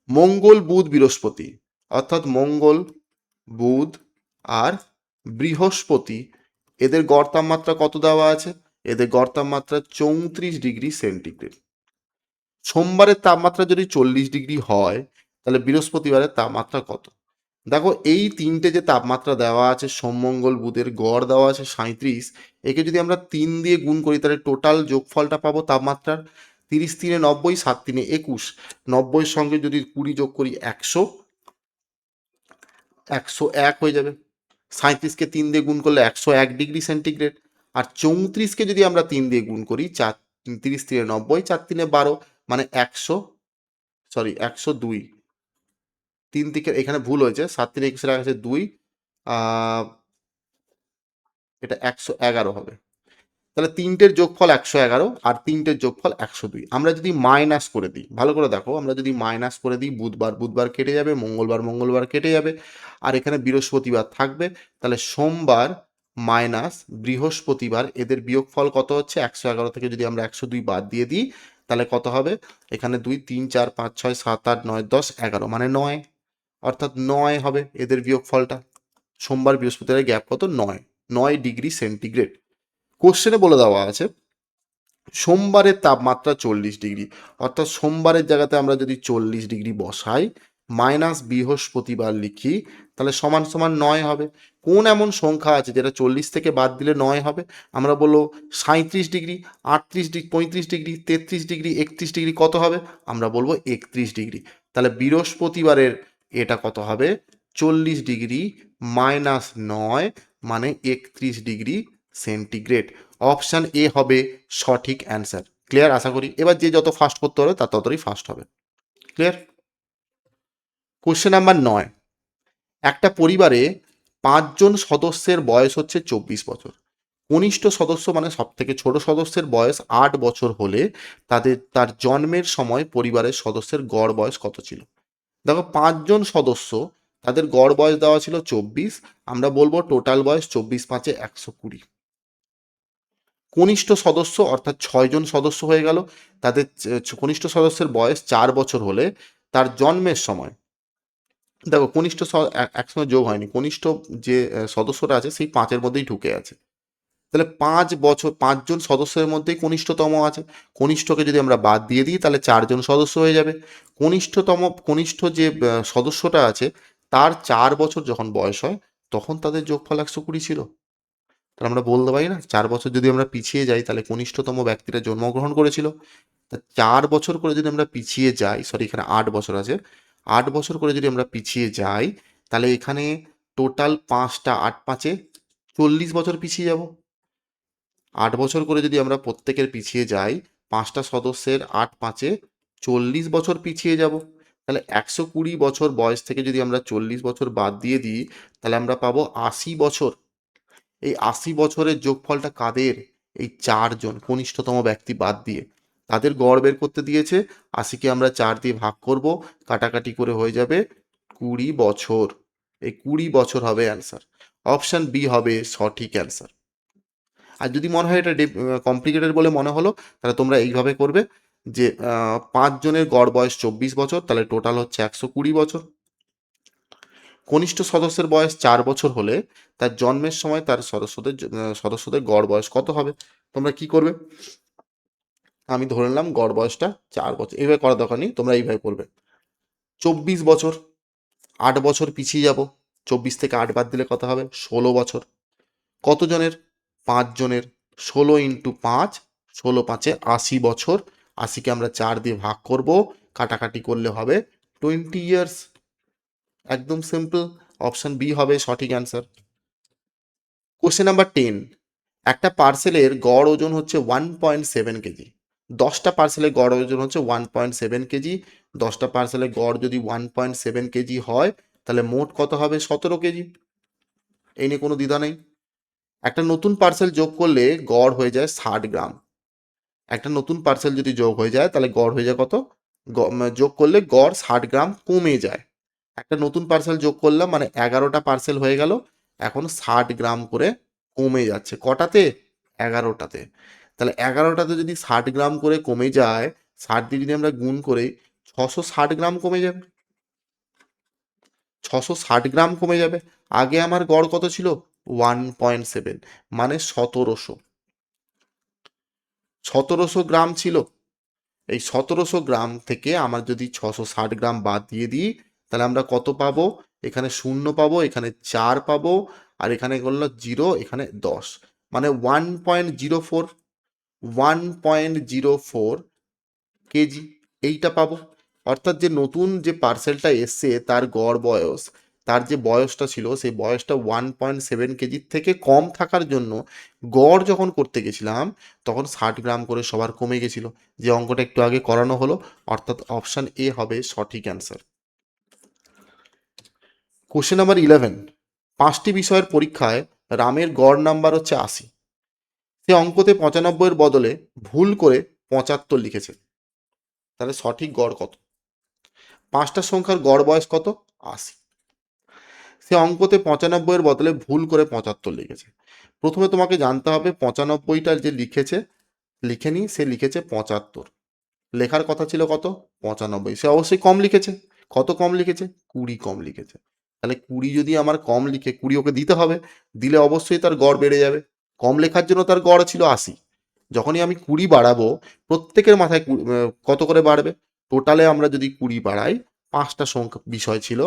মঙ্গল, বুধ, বৃহস্পতি, অর্থাৎ মঙ্গল, বুধ আর বৃহস্পতি এদের গড় তাপমাত্রা কত দেওয়া আছে? এদের গড় তাপমাত্রা 34 ডিগ্রি সেন্টিগ্রেড। সোমবারের তাপমাত্রা যদি 40 ডিগ্রি হয়, তাহলে বৃহস্পতিবারের তাপমাত্রা কত? দেখো এই তিনটে যে তাপমাত্রা দেওয়া আছে, সোম, মঙ্গল, বুধের গড় দেওয়া আছে 37, একে যদি আমরা 3 দিয়ে গুণ করি তাহলে টোটাল যোগফলটা পাবো তাপমাত্রার। 30 3 90, 7 3 21, 90 সঙ্গে যদি 20 যোগ করি 100, 101 হয়ে যাবে। 37কে 3 দিয়ে গুণ করলে 101 ডিগ্রি সেন্টিগ্রেড। আর 34কে যদি আমরা 3 দিয়ে গুণ করি, 30 3 90, 4 3 12, মানে 102। 3 থেকে এখানে ভুল হয়েছে, 7 3 21 আছে 2, এটা 111 হবে। তাহলে তিনটের যোগফল 111 আর তিনটের যোগফল 102। আমরা যদি মাইনাস করে দিই, ভালো করে দেখো, আমরা যদি মাইনাস করে দিই, বুধবার বুধবার কেটে যাবে, মঙ্গলবার মঙ্গলবার কেটে যাবে, আর এখানে বৃহস্পতিবার থাকবে। তাহলে সোমবার মাইনাস বৃহস্পতিবার এদের বিয়োগফল কত হচ্ছে? 111 থেকে যদি আমরা 102 বাদ দিয়ে দিই, তাহলে কত হবে? এখানে 2 3 4 5 6 7 8 9 10 11, মানে 9, অর্থাৎ 9 হবে এদের বিয়োগফলটা। সোমবার বৃহস্পতিবারের গ্যাপ কত? 9 ডিগ্রি সেন্টিগ্রেড। কোশ্চেনে বলে দেওয়া আছে সোমবারের তাপমাত্রা 40 ডিগ্রি, অর্থাৎ সোমবারের জায়গাতে আমরা যদি 40 ডিগ্রি বসাই, মাইনাস বৃহস্পতিবার লিখি, তাহলে সমান সমান 9 হবে। কোন এমন সংখ্যা আছে যেটা 40 থেকে বাদ দিলে 9 হবে? আমরা বলবো 37 degree, 38 degree, 35 degree, 33 degree, 31 degree, কত হবে? আমরা বলবো 31 ডিগ্রি। তাহলে বৃহস্পতিবারের এটা কত হবে? 40 ডিগ্রি মাইনাস 9, মানে 31 ডিগ্রি সেন্টিগ্রেড। অপশান এ হবে সঠিক অ্যান্সার। ক্লিয়ার? আশা করি এবার যে যত ফাস্ট করতে পারবে তার ততই ফাস্ট হবে। ক্লিয়ার? কোশ্চেন নাম্বার 9, একটা পরিবারে 5জন সদস্যের বয়স হচ্ছে 24 বছর। কনিষ্ঠ সদস্য মানে সব থেকে ছোট সদস্যের বয়স 8 বছর হলে তার জন্মের সময় পরিবারের সদস্যের গড় বয়স কত ছিল? দেখো 5জন সদস্য, তাদের গড় বয়স দেওয়া ছিল 24, আমরা বলবো টোটাল বয়স 24 5 120। কনিষ্ঠ সদস্য অর্থাৎ 6জন সদস্য হয়ে গেল, তাদের কনিষ্ঠ সদস্যের বয়স 4 বছর হলে তার জন্মের সময়, দেখো কনিষ্ঠ একসঙ্গে যোগ হয়নি, কনিষ্ঠ যে সদস্যটা আছে সেই 5-এর মধ্যেই ঢুকে আছে। তাহলে 5 বছর, 5জন সদস্যের মধ্যেই কনিষ্ঠতম আছে। কনিষ্ঠকে যদি আমরা বাদ দিয়ে দিই তাহলে 4জন সদস্য হয়ে যাবে। কনিষ্ঠ যে সদস্যটা আছে তার 4 বছর যখন বয়স হয় তখন তাদের যোগফল 120 ছিল। তাহলে আমরা বলতে পারি না, 4 বছর যদি আমরা পিছিয়ে যাই তাহলে কনিষ্ঠতম ব্যক্তিরা জন্মগ্রহণ করেছিল। তা 4 বছর করে যদি আমরা পিছিয়ে যাই, এখানে 8 বছর আছে, 8 বছর করে যদি আমরা পিছিয়ে যাই, তাহলে এখানে টোটাল 5টা 8 5 40 বছর পিছিয়ে যাব। 8 বছর করে যদি আমরা প্রত্যেকের পিছিয়ে যাই, 5টা সদস্যের 8 5 40 বছর পিছিয়ে যাব। তাহলে 120 বছর বয়স থেকে যদি আমরা 40 বছর বাদ দিয়ে দিই, তাহলে আমরা পাবো 80 বছর। এই 80 বছরের যোগফলটা কাদের? এই 4 জন কনিষ্ঠতম ব্যক্তি বাদ দিয়ে তাদের গড় বের করতে দিয়েছে। 80কে আমরা 4 দিয়ে ভাগ করব, কাটাকাটি করে হয়ে যাবে 20 বছর। এই 20 বছর হবে অ্যান্সার। অপশান বি হবে সঠিক অ্যান্সার। আর যদি মনে হয় এটা কমপ্লিকেটেড বলে মনে হলো, তাহলে তোমরা এইভাবে করবে যে 5 জনের গড় বয়স 24 বছর, তাহলে টোটাল হচ্ছে 120 বছর। কনিষ্ঠ সদস্যের বয়স 4 বছর হলে তার জন্মের সময় তার সদস্যদের গড় বয়স কত হবে? তোমরা কি করবে? আমি ধরে নিলাম গড় বয়সটা 4 বছর, এইভাবে করার দরকার নেই, তোমরা এইভাবে করবে। 24 বছর, 8 বছর পিছিয়ে যাব, 24 থেকে 8 বাদ দিলে কত হবে? 16 বছর। কতজনের? 5 জনের। 16 × 5, 16×5 80 বছর। 80কে আমরা 4 দিয়ে ভাগ করব, কাটাকাটি করলে হবে 20 ইয়ার্স। একদম সিম্পল। অপশন বি হবে সঠিক অ্যান্সার। Question number 10। একটা পার্সেলের গড় ওজন হচ্ছে 1.7 কেজি। 10টা পার্সেলের গড় ওজন হচ্ছে 1.7 কেজি। 10টা পার্সেলের গড় যদি 1.7 কেজি হয়, তাহলে মোট কত হবে? 17 কেজি। এই নিয়ে কোনো দ্বিধা নেই। একটা নতুন পার্সেল যোগ করলে গড় হয়ে যায় 60 গ্রাম। একটা নতুন পার্সেল যদি যোগ হয়ে যায়, তাহলে গড় হয়ে যায় কত? যোগ করলে গড় 60 গ্রাম কমে যায়। একটা নতুন পার্সেল যোগ করলাম, মানে 11টা পার্সেল হয়ে গেল, এখন 60 গ্রাম করে কমে যাচ্ছে। কটাতে? 11টাতে। তাহলে 11টাতে যদি 60 গ্রাম করে কমে যায়, 60 দিয়ে যদি আমরা গুণ করি, 660 গ্রাম কমে যাবে। 660 গ্রাম কমে যাবে। আগে আমার গড় কত ছিল? 1.7, মানে 1700 গ্রাম ছিল। এই 1700 গ্রাম থেকে আমার যদি 660 গ্রাম বাদ দিয়ে দিই, তাহলে আমরা কত পাবো? এখানে 0 পাবো, এখানে 4 পাবো, আর এখানে করলো 0, এখানে 10, মানে 1.04। 1.04 কেজি এইটা পাবো। অর্থাৎ যে নতুন যে পার্সেলটা এসছে তার গড় বয়স, তার যে বয়সটা ছিল সেই বয়সটা 1.7 কেজির থেকে কম থাকার জন্য গড় যখন করতে গেছিলাম, তখন 60 গ্রাম করে সবার কমে গেছিল, যে অঙ্কটা একটু আগে করানো হলো। অর্থাৎ অপশান এ হবে সঠিক অ্যান্সার। Question number 11। 5টি বিষয়ের পরীক্ষায় রামের গড় নাম্বার হচ্ছে 80। সে অঙ্কতে 95-এর বদলে ভুল করে 75 লিখেছে, তাহলে সঠিক গড় কত? 5টা সংখ্যার গড় বয়স কত? 80। সে অঙ্কতে 95-এর বদলে ভুল করে 75 লিখেছে। প্রথমে তোমাকে জানতে হবে 95টা যে লিখেছে, লিখেনি, সে লিখেছে 75। লেখার কথা ছিল কত? 95। সে অবশ্যই কম লিখেছে। কত কম লিখেছে? 20 কম লিখেছে। তাহলে 20 যদি আমার কম লিখে, 20 ওকে দিতে হবে, দিলে অবশ্যই তার গড় বেড়ে যাবে। কম লেখার জন্য তার গড় ছিল 80। যখনই আমি 20 বাড়াবো, প্রত্যেকের মাথায় কত করে বাড়বে? টোটালে আমরা যদি 20 বাড়াই, 5টা সংখ্যা বিষয় ছিল,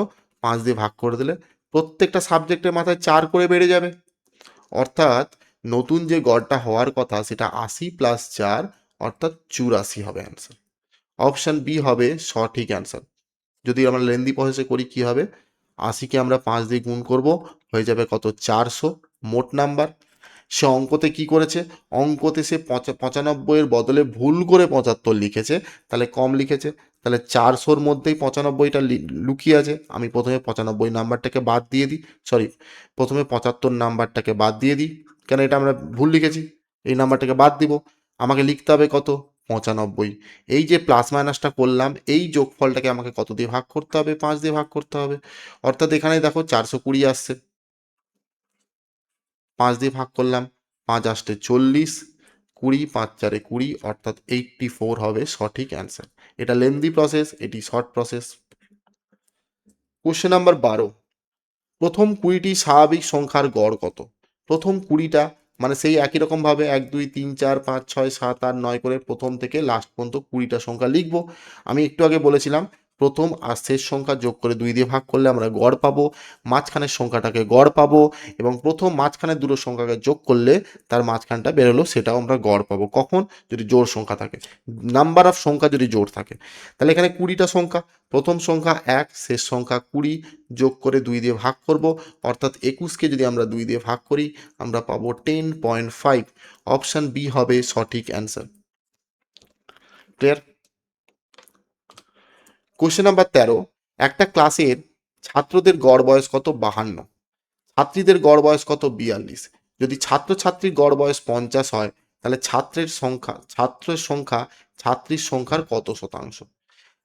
5 দিয়ে ভাগ করে দিলে প্রত্যেকটা সাবজেক্টের মাথায় 4 করে বেড়ে যাবে। অর্থাৎ নতুন যে গড়টা হওয়ার কথা সেটা 80 + 4, অর্থাৎ 84 হবে অ্যান্সার। অপশান বি হবে সঠিক অ্যান্সার। যদি আমরা লেন্দি প্রসেসে করি, কি হবে? 80কে আমরা 5 দিয়ে গুণ করব, হয়ে যাবে কত? 400 মোট নাম্বার। সে অঙ্কতে কি করেছে? অঙ্কতে সে 95-এর বদলে ভুল করে 75 লিখেছে, তাহলে কম লিখেছে। তাহলে 400-র মধ্যেই 95টা লুকিয়ে আছে। আমি প্রথমে 95 নাম্বারটাকে বাদ দিয়ে দিই, সরি, প্রথমে 75 নাম্বারটাকে বাদ দিয়ে দিই, কেন? এটা আমরা ভুল লিখেছি, এই নাম্বারটাকে বাদ দিব। আমাকে লিখতে হবে কত? 95। এই যে প্লাস মাইনাসটা করলাম, এই যোগফলটাকে আমাকে কত দিয়ে ভাগ করতে হবে? 5 দিয়ে ভাগ করতে হবে। অর্থাৎ এখানে দেখো 420 আসছে, 5 দিয়ে ভাগ করলাম, 5 আসতে 40, 20, 5 4 20, অর্থাৎ 84 হবে সঠিক অ্যান্সার। এটা লেন্দি প্রসেস, এটি শর্ট প্রসেস। Question number 12। প্রথম 20টি স্বাভাবিক সংখ্যার গড় কত? প্রথম 20টা, মানে সেই একই রকমভাবে 1 2 3 4 5 6 7 8 9 করে প্রথম থেকে লাস্ট পর্যন্ত 20টা সংখ্যা লিখবো। আমি একটু আগে বলেছিলাম প্রথম আর শেষ সংখ্যা যোগ করে 2 দিয়ে ভাগ করলে আমরা গড় পাবো, মাঝখানের সংখ্যাটাকে গড় পাবো, এবং প্রথম মাঝখানের দুটো সংখ্যাকে যোগ করলে তার মাঝখানটা বেরোলো, সেটাও আমরা গড় পাবো। কখন? যদি জোড় সংখ্যা থাকে, নাম্বার অফ সংখ্যা যদি জোড় থাকে। তাহলে এখানে 20টা সংখ্যা, প্রথম সংখ্যা 1, শেষ সংখ্যা 20, যোগ করে 2 দিয়ে ভাগ করব, অর্থাৎ 21কে যদি আমরা 2 দিয়ে ভাগ করি, আমরা পাবো 10.5। অপশান বি হবে সঠিক অ্যান্সার। ক্লিয়ার? কোশ্চেন নাম্বার 13, একটা ক্লাসের ছাত্রদের গড় বয়স কত? 52। ছাত্রীদের গড় বয়স কত? 42। যদি ছাত্রছাত্রীর গড় বয়স 50 হয়, তাহলে ছাত্রীর সংখ্যার কত শতাংশ?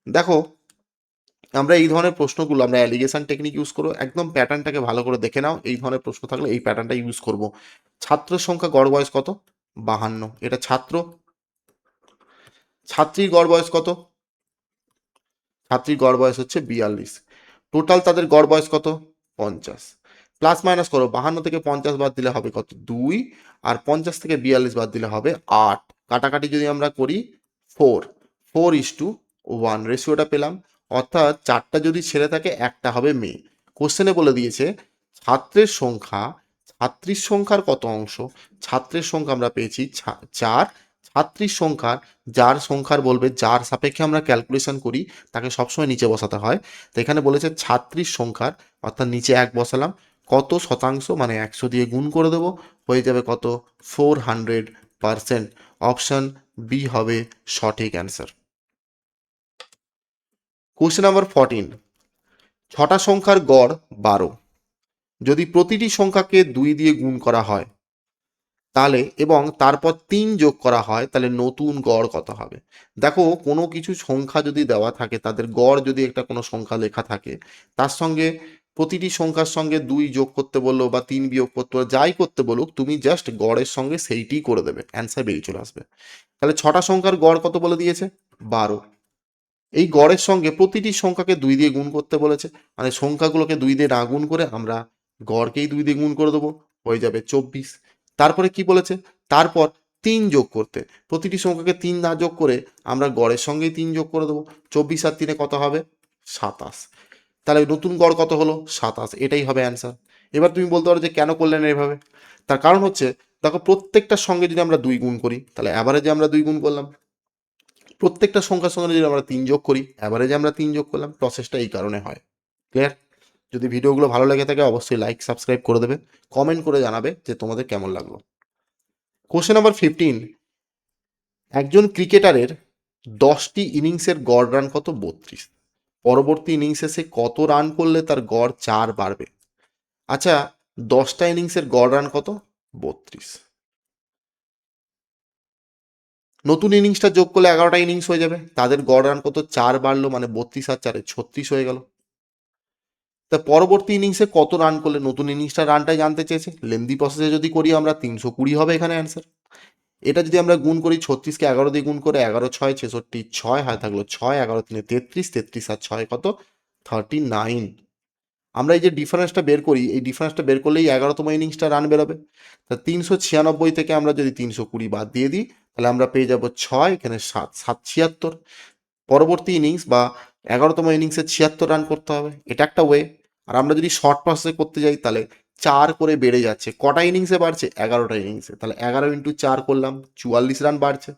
দেখো, আমরা এই ধরনের প্রশ্নগুলো আমরা অ্যালিগেশন টেকনিক ইউজ করবো। একদম প্যাটার্নটাকে ভালো করে দেখে নাও, এই ধরনের প্রশ্ন থাকলে এই প্যাটার্নটা ইউজ করব। ছাত্রের সংখ্যা গড় বয়স কত? 52। এটা ছাত্র। ছাত্রীর গড় বয়স কত? ছাত্রীর গড় বয়স হচ্ছে 42। টোটাল তাদের গড় বয়স কত? 50। প্লাস মাইনাস করো, 52 থেকে 50 বাদ দিলে হবে কত? 2। আর 50 থেকে 42 বাদ দিলে হবে 8। কাটাকাটি যদি আমরা করি 4:1 রেশিওটা পেলাম। অর্থাৎ 4টা যদি ছেলে থাকে, একটা হবে মেয়ে। কোশ্চেনে বলে দিয়েছে ছাত্রের সংখ্যা, ছাত্রীর সংখ্যার কত অংশ? ছাত্রের সংখ্যা আমরা পেয়েছি 4। ছাত্রীর সংখ্যার, যার সংখ্যার বলবে, যার সাপেক্ষে আমরা ক্যালকুলেশন করি তাকে সবসময় নিচে বসাতে হয়। তো এখানে বলেছে ছাত্রীর সংখ্যার, অর্থাৎ নিচে 1 বসালাম, কত শতাংশ, মানে 100 দিয়ে গুণ করে দেবো, হয়ে যাবে কত? 400%। অপশন বি হবে সঠিক অ্যান্সার। কোশ্চেন নাম্বার 14, ছটা সংখ্যার গড় 12। যদি প্রতিটি সংখ্যাকে 2 দিয়ে গুণ করা হয় তাহলে, এবং তারপর 3 যোগ করা হয়, তাহলে নতুন গড় কত হবে? দেখো, কোনো কিছু সংখ্যা যদি দেওয়া থাকে, তাদের গড় যদি একটা কোনো সংখ্যা লেখা থাকে, তার সঙ্গে প্রতিটি সংখ্যার সঙ্গে 2 যোগ করতে বললো বা 3 বিয়োগ করতে বললো, যাই করতে বলুক, তুমি জাস্ট গড়ের সঙ্গে সেইটিই করে দেবে, অ্যান্সার বেরিয়ে চলে আসবে। তাহলে ছটা সংখ্যার গড় কত বলে দিয়েছে? 12। এই গড়ের সঙ্গে প্রতিটি সংখ্যাকে 2 দিয়ে গুণ করতে বলেছে, মানে সংখ্যাগুলোকে 2 দিয়ে না গুণ করে আমরা গড়কেই 2 দিয়ে গুণ করে দেবো, হয়ে যাবে 24। তারপরে কি বলেছে? তারপর 3 যোগ করতে, প্রতিটি সংখ্যাকে 3 না যোগ করে আমরা গড়ের সঙ্গেই 3 যোগ করে দেবো। 24 আর 3 কত হবে? 27। তাহলে নতুন গড় কত হলো? 27। এটাই হবে অ্যান্সার। এবার তুমি বলতে পারো যে কেন করলেন এভাবে? তার কারণ হচ্ছে, দেখো, প্রত্যেকটার সঙ্গে যদি আমরা 2 গুণ করি, তাহলে অ্যাভারেজে আমরা 2 গুণ করলাম। প্রত্যেকটা সংখ্যার সঙ্গে যদি আমরা 3 যোগ করি, অ্যাভারেজে আমরা 3 যোগ করলাম। প্রসেসটা এই কারণে হয়। ক্লিয়ার? যদি ভিডিওগুলো ভালো লেগে থাকে, অবশ্যই লাইক সাবস্ক্রাইব করে দেবে, কমেন্ট করে জানাবে যে তোমাদের কেমন লাগলো। কোশ্চেন নাম্বার 15, একজন ক্রিকেটারের 10টি ইনিংসের গড় রান কত? 32। পরবর্তী ইনিংসে সে কত রান করলে তার গড় 4 বাড়বে? আচ্ছা, 10টা ইনিংসের গড় রান কত? 32। নতুন ইনিংসটা যোগ করলে 11টা ইনিংস হয়ে যাবে, তাদের গড় রান কত? 4 বাড়লো, মানে 32 আর 4 36 হয়ে গেল। তা পরবর্তী ইনিংসে কত রান করলে, নতুন ইনিংসটা রানটাই জানতে চেয়েছে। লেন্দি প্রসেসে যদি করি আমরা, 320 হবে এখানে অ্যান্সার। এটা যদি আমরা গুণ করি, 36কে 11 দিয়ে গুণ করে, 11 6 66, 6 হয় থাকলো 6, 11 3 33, 33 আর 6 কত? 39। আমরা এই যে ডিফারেন্সটা বের করি, এই ডিফারেন্সটা বের করলেই 11তম ইনিংসটা রান বেরোবে। তা 396 থেকে আমরা যদি 320 বাদ দিয়ে দিই, তাহলে আমরা পেয়ে যাব 6, এখানে 7, 7 76। পরবর্তী ইনিংস বা 11তম ইনিংসে 76 রান করতে হবে, এটা একটা ওয়ে। আর আমরা যদি শর্ট প্রসেসে করতে যাই, তাহলে 4 করে বেড়ে যাচ্ছে। কটা ইনিংসে বাড়ছে? 11টা ইনিংসে। তাহলে 11 ইন্টু 4 করলাম, 44 রান বাড়ছে।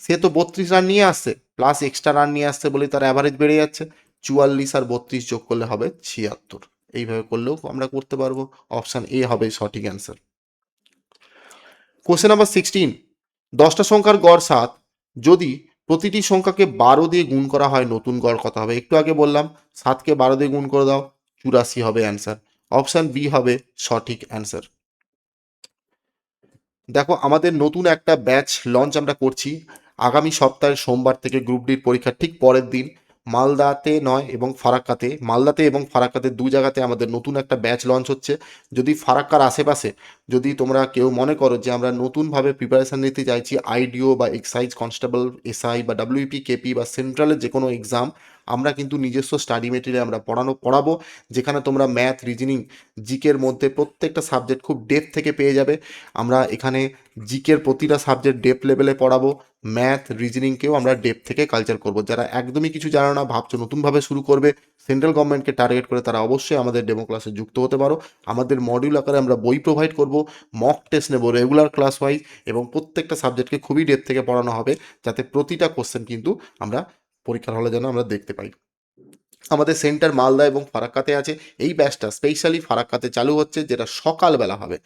সে তো 32 রান নিয়ে আসছে, প্লাস এক্সট্রা রান নিয়ে আসছে বলে তার অ্যাভারেজ বেড়ে যাচ্ছে। 44 আর 32 যোগ করলে হবে 76। এইভাবে করলেও আমরা করতে পারবো। অপশান এ হবে সঠিক অ্যান্সার। কোশ্চেন নাম্বার 16, 10টা সংখ্যার গড় 7। যদি প্রতিটি সংখ্যাকে 12 দিয়ে গুণ করা হয়, নতুন গড় কত হবে? একটু আগে বললাম 7কে 12 দিয়ে গুণ করে দাও, 84 হবে অ্যান্সার। অপশান বি হবে সঠিক অ্যান্সার। দেখো, আমাদের নতুন একটা ব্যাচ লঞ্চ আমরা করছি আগামী সপ্তাহের সোমবার থেকে, গ্রুপ ডির পরীক্ষার ঠিক পরের দিন। মালদাতে নয় এবং ফারাক্কাতে, মালদাতে এবং ফারাক্কাতে 2 জায়গাতে আমাদের নতুন একটা ব্যাচ লঞ্চ হচ্ছে। যদি ফারাক্কার আশেপাশে যদি তোমরা কেউ মনে করো যে আমরা নতুনভাবে প্রিপারেশান নিতে চাইছি, আইডিও বা এক্সাইজ কনস্টেবল, এসআই বা ডাব্লিউপি কেপি বা সেন্ট্রালের যে কোনো এক্সাম, আমরা কিন্তু নিজস্ব স্টাডি মেটেরিয়াল আমরা পড়াবো, যেখানে তোমরা ম্যাথ, রিজনিং, জিকের মধ্যে প্রত্যেকটা সাবজেক্ট খুব ডেপথ থেকে পেয়ে যাবে। আমরা এখানে জিকের প্রতিটা সাবজেক্ট ডেপ লেভেলে পড়াবো, ম্যাথ রিজনিংকেও আমরা ডেপ থেকে কালচার করব। যারা একদমই কিছু জানো না, ভাবছো নতুনভাবে শুরু করবে, সেন্ট্রাল গভর্নমেন্টকে টার্গেট করে, তারা অবশ্যই আমাদের ডেমো ক্লাসে যুক্ত হতে পারো। আমাদের মডিউল আকারে আমরা বই প্রোভাইড করব, মক টেস্ট নেব রেগুলার ক্লাস ওয়াইজ, এবং প্রত্যেকটা সাবজেক্টকে খুবই ডেপ থেকে পড়ানো হবে, যাতে প্রতিটা কোশ্চেন কিন্তু আমরা পরীক্ষার হলে যেন আমরা দেখতে পাই। আমাদের সেন্টার মালদা এবং ফারাক্কাতে আছে। এই ব্যাচটা স্পেশালি ফারাক্কাতে চালু হচ্ছে, যেটা সকালবেলা হবে।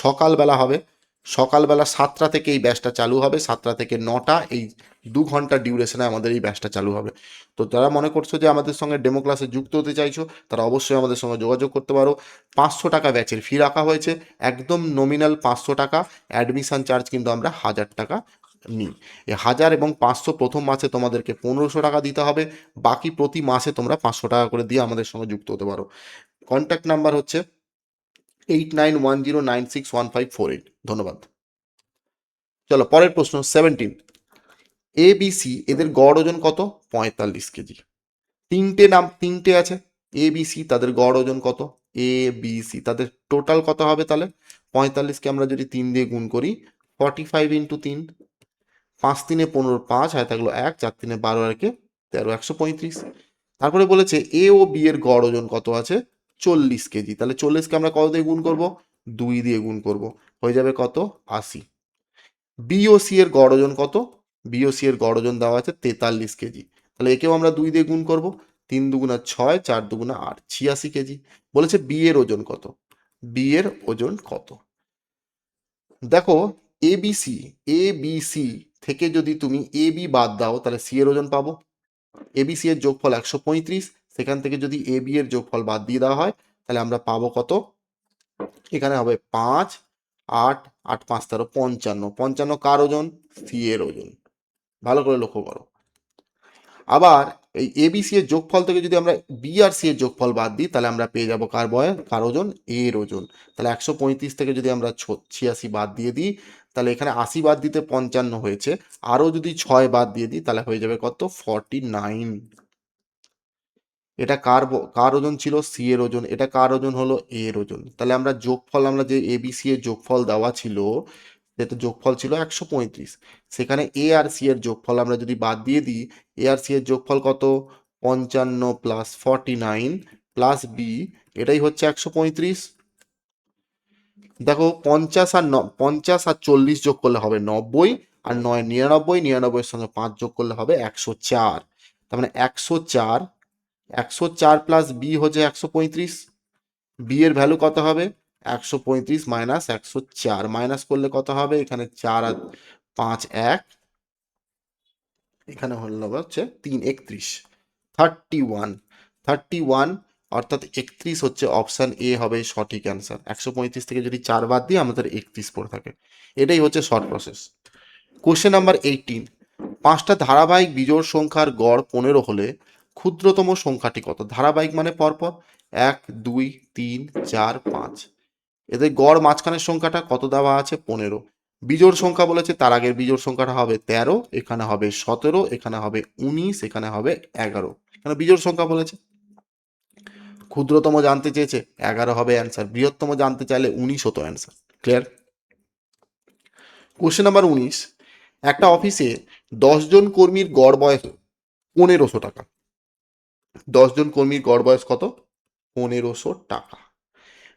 সকালবেলা হবে সকালবেলা 7টা থেকে এই ব্যাচটা চালু হবে, 7টা থেকে 9টা, এই 2 ঘন্টা ডিউরেশনে আমাদের এই ব্যাচটা চালু হবে। তো যারা মনে করছো যে আমাদের সঙ্গে ডেমো ক্লাসে যুক্ত হতে চাইছো, তারা অবশ্যই আমাদের সঙ্গে যোগাযোগ করতে পারো। 500 টাকা ব্যাচের ফি রাখা হয়েছে, একদম নমিনাল 500 টাকা। অ্যাডমিশন চার্জ কিন্তু আমরা 1000 টাকা নিই। এই 1000 এবং 500 প্রথম মাসে তোমাদেরকে 1500 টাকা দিতে হবে, বাকি প্রতি মাসে তোমরা 500 টাকা করে দিয়ে আমাদের সঙ্গে যুক্ত হতে পারো। কন্ট্যাক্ট নাম্বার হচ্ছে 8910961548। ধন্যবাদ। চলো পরের প্রশ্ন 17। এ বি সি এদের গড় ওজন কত? 45 কেজি। তিনটে আছে এ বি সি, তাদের গড় ওজন কত? এ বি সি তাদের টোটাল কত হবে তাহলে? 45কে আমরা যদি 3 দিয়ে গুণ করি, 45 × 3, 5×3 = 15, 5 হাতে থাকলো 1, 4×3 = 12, আর কে 13, 135। তারপরে বলেছে এ ও বি এর গড় ওজন কত আছে? 40 কেজি। তাহলে 40কে আমরা কত দিয়ে গুণ করব? 2 দিয়ে গুণ করব, হয়ে যাবে কত? 80। বি ও সি এর গড় ওজন কত? বি ও সি এর গড় ওজন দেওয়া আছে 43 কেজি। তাহলে একেও আমরা 2 দিয়ে গুণ করব, 3 দুগুণা 6, 4 দুগুণা 8, 86 কেজি। বলেছে বি এর ওজন কত? বি এর ওজন কত? দেখো, A B C, A B C থেকে যদি তুমি এ বি বাদ দাও তাহলে সি এর ওজন পাবো। এ বি সি এর যোগফল 135, সেখান থেকে যদি এ বি এর যোগফল বাদ দিয়ে দেওয়া হয় তাহলে আমরা পাবো কত? এখানে হবে 5, 8, 8 5 13, 55। 55 কার ওজন? সি এর ওজন। ভালো করে লক্ষ্য করো। আবার এই এ বি সি এর যোগফল থেকে যদি আমরা বি আর সি এর যোগফল বাদ দিই তাহলে আমরা পেয়ে যাবো কার ওজন? এর ওজন। তাহলে 135 থেকে যদি আমরা 86 বাদ দিয়ে দিই তাহলে এখানে 80 বাদ দিতে 55 হয়েছে, আরও যদি 6 বাদ দিয়ে দিই তাহলে হয়ে যাবে কত? 49। এটা কার ওজন ছিল? সি এর ওজন। এটা কার ওজন হলো? এর ওজন। তাহলে আমরা যোগফল, আমরা যে এ বি সি এর যোগফল দেওয়া ছিল, যেটা যোগফল ছিল 135, সেখানে এ আর সি এর যোগফল আমরা যদি বাদ দিয়ে দিই, এ আর সি এর যোগফল কত? 55 প্লাস 49 প্লাস বি, এটাই হচ্ছে 135। দেখো 50 আর 40 যোগ করলে হবে 90, আর 9 99, 99 সঙ্গে 5 যোগ করলে হবে 104। তার মানে 104, 104 প্লাস বি হচ্ছে 135। বি এর ভ্যালু কত হবে? 135 মাইনাস 104, মাইনাস করলে কত হবে? এখানে 4 আর 5 1, এখানে হলো হচ্ছে 3 31, 31, 31, অর্থাৎ 31 হচ্ছে অপশান এ হবে সঠিক অ্যান্সার। 135 থেকে যদি 4 বাদ দিই আমাদের 31 পড়ে থাকে। এটাই হচ্ছে শর্ট প্রসেস। Question number 18। 5টা ধারাবাহিক বিজোড় সংখ্যার গড় 15 হলে ক্ষুদ্রতম সংখ্যাটি কত? ধারাবাহিক মানে পরপর, 1 2 3 4 5। এদের গড় মাঝখানের সংখ্যাটা কত দেওয়া আছে? 15। বিজোড় সংখ্যা বলেছে, তার আগের বিজোড় সংখ্যাটা হবে 13, এখানে হবে 17, এখানে হবে 19, এখানে হবে 11। এখানে বিজোড় সংখ্যা বলেছে। ক্ষুদ্রতম জানতে চেয়েছে, 11 হবে অ্যান্সার। বৃহত্তম জানতে চাইলে 19 হতো অ্যান্সার। ক্লিয়ার? Question number 19। একটা অফিসে 10 জন কর্মীর গড় বয়স 1500 টাকা। 10 জন কর্মীর গড় বয়স কত? 1500 টাকা।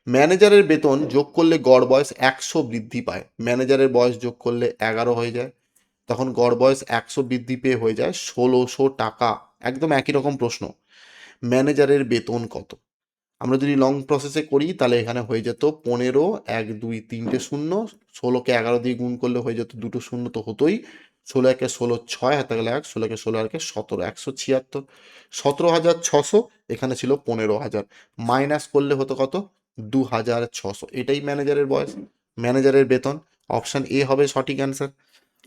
ম্যানেজারের বেতন যোগ করলে গড় বয়স 100 বৃদ্ধি পায়। ম্যানেজারের বয়স যোগ করলে 11 হয়ে যায়, তখন গড় বয়স 100 বৃদ্ধি পেয়ে হয়ে যায় 1600 টাকা। একদম একই রকম প্রশ্ন। ম্যানেজারের বেতন কত? আমরা যদি লং প্রসেসে করি তাহলে এখানে হয়ে যেত 15, 1 2 3টে শূন্য, 16কে 11 দিয়ে গুণ করলে হয়ে যেত 2টো শূন্য তো হতোই, 16 একে 16, 6 হাতে গেলে 1, 16 কে 16 আর কে 17, 176, 17,600, এখানে ছিল 15,000, মাইনাস করলে হতো কত? 2,600। এটাই ম্যানেজারের বয়স, ম্যানেজারের বেতন। অপশান এ হবে সঠিক অ্যান্সার।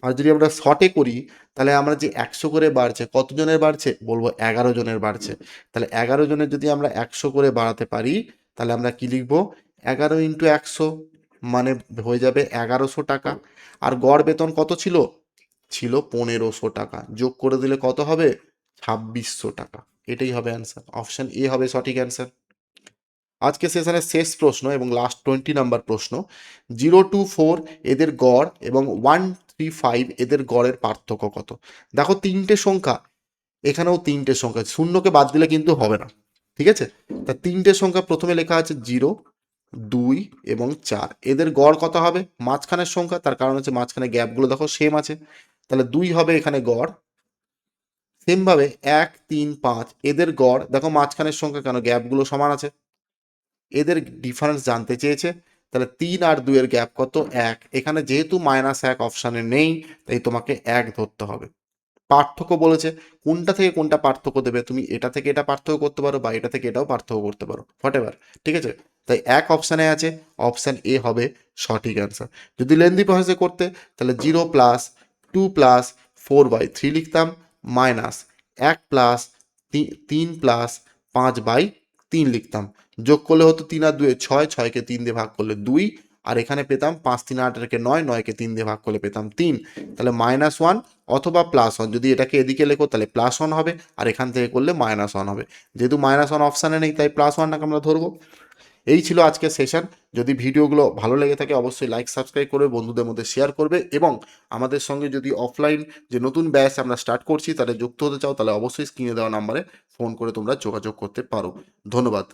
আর যদি আমরা শর্টে করি তাহলে আমরা যে 100 করে বাড়ছে, কতজনের বাড়ছে? বলবো 11 জনের বাড়ছে। তাহলে 11 জনের যদি আমরা 100 করে বাড়াতে পারি তাহলে আমরা কি লিখবো? 11 ইন্টু 100 মানে হয়ে যাবে 1100 টাকা। আর গড় বেতন কত ছিল? ছিল 1500 টাকা। যোগ করে দিলে কত হবে? 2600 টাকা। এটাই হবে অ্যান্সার। অপশন এ হবে সঠিক অ্যান্সার। আজকে সেশনের শেষ প্রশ্ন এবং লাস্ট 20 নাম্বার প্রশ্ন। 0 to 4 এদের গড় এবং 1 3 5 এদের গড়ের পার্থক্য কত? দেখো, তিনটে সংখ্যা, এখানেও তিনটে সংখ্যা, শূন্যকে বাদ দিলে কিন্তু হবে না। ঠিক আছে? তা তিনটে সংখ্যা প্রথমে লেখা আছে 0, 2 এবং 4। এদের গড় কত হবে? মাঝখানের সংখ্যা, তার কারণ হচ্ছে মাঝখানে গ্যাপগুলো দেখো সেম আছে, তাহলে 2 হবে এখানে গড়। সেমভাবে 1 3 5 এদের গড় দেখো মাঝখানের সংখ্যা, কেন গ্যাপগুলো সমান আছে। এদের ডিফারেন্স জানতে চেয়েছে, তাহলে 3 আর 2 এর গ্যাপ কত? 1। এখানে যেহেতু -1 অপশানে নেই, তাই তোমাকে 1 ধরতে হবে। পার্থক্য বলেছে, কোনটা থেকে কোনটা পার্থক্য দেবে? তুমি এটা থেকে এটা পার্থক্য করতে পারো বা এটা থেকে এটাও পার্থক্য করতে পারো, হোয়াটএভার, ঠিক আছে? তাই 1 অপশানে আছে, অপশান এ হবে সঠিক অ্যান্সার। যদি লেন্দি প্রসেসে করতে, তাহলে 0 প্লাস 2 প্লাস 4/3 লিখতাম, মাইনাস 1 প্লাস 3 প্লাস 5/3 লিখতাম। যোগ করলে হতো 3 আর 2 6, 6কে 3 দিয়ে ভাগ করলে 2, আর এখানে পেতাম 5 3 8কে 9, 9কে 3 দিয়ে ভাগ করলে পেতাম 3। তাহলে -1 অথবা +1, যদি এটাকে এদিকে লেখো তাহলে +1 হবে, আর এখান থেকে করলে -1 হবে। যেহেতু -1 অপশানে নেই, তাই +1টাকে আমরা ধরবো। এই ছিল আজকের সেশন। যদি ভিডিওগুলো ভালো লেগে থাকে অবশ্যই লাইক সাবস্ক্রাইব করবে, বন্ধুদের মধ্যে শেয়ার করবে, এবং আমাদের সঙ্গে যদি অফলাইন যে নতুন ব্যাচ আমরা স্টার্ট করছি তাহলে যুক্ত হতে চাও, তাহলে অবশ্যই স্ক্রিনে দেওয়া নাম্বারে ফোন করে তোমরা যোগাযোগ করতে পারো। ধন্যবাদ।